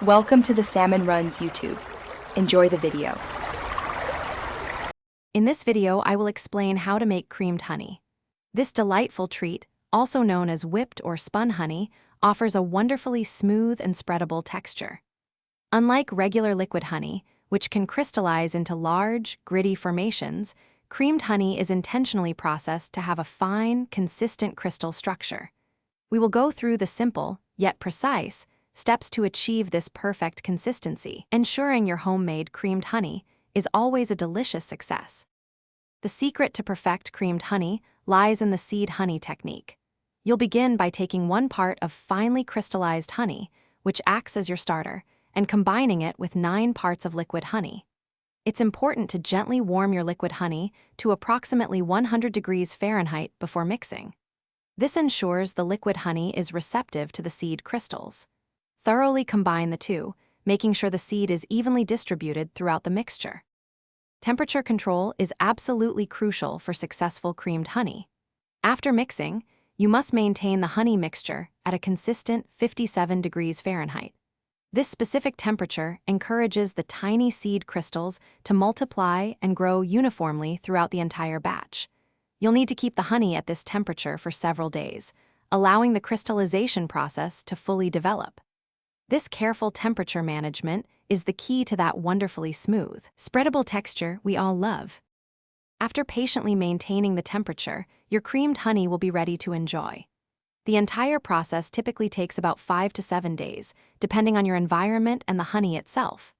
Welcome to the Salmon Runs YouTube. Enjoy the video. In this video, I will explain how to make creamed honey. This delightful treat, also known as whipped or spun honey, offers a wonderfully smooth and spreadable texture. Unlike regular liquid honey, which can crystallize into large, gritty formations, creamed honey is intentionally processed to have a fine, consistent crystal structure. We will go through the simple, yet precise, steps to achieve this perfect consistency, ensuring your homemade creamed honey is always a delicious success. The secret to perfect creamed honey lies in the seed honey technique. You'll begin by taking 1 part of finely crystallized honey, which acts as your starter, and combining it with 9 parts of liquid honey. It's important to gently warm your liquid honey to approximately 100 degrees Fahrenheit before mixing. This ensures the liquid honey is receptive to the seed crystals. Thoroughly combine the two, making sure the seed is evenly distributed throughout the mixture. Temperature control is absolutely crucial for successful creamed honey. After mixing, you must maintain the honey mixture at a consistent 57 degrees Fahrenheit. This specific temperature encourages the tiny seed crystals to multiply and grow uniformly throughout the entire batch. You'll need to keep the honey at this temperature for several days, allowing the crystallization process to fully develop. This careful temperature management is the key to that wonderfully smooth, spreadable texture we all love. After patiently maintaining the temperature, your creamed honey will be ready to enjoy. The entire process typically takes about 5 to 7 days, depending on your environment and the honey itself.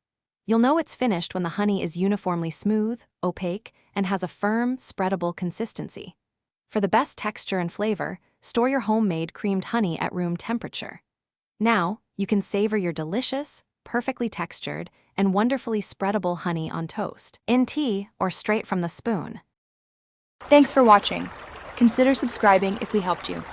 You'll know it's finished when the honey is uniformly smooth, opaque, and has a firm, spreadable consistency. For the best texture and flavor, store your homemade creamed honey at room temperature. Now, you can savor your delicious, perfectly textured, and wonderfully spreadable honey on toast, in tea, or straight from the spoon. Thanks for watching. Consider subscribing if we helped you.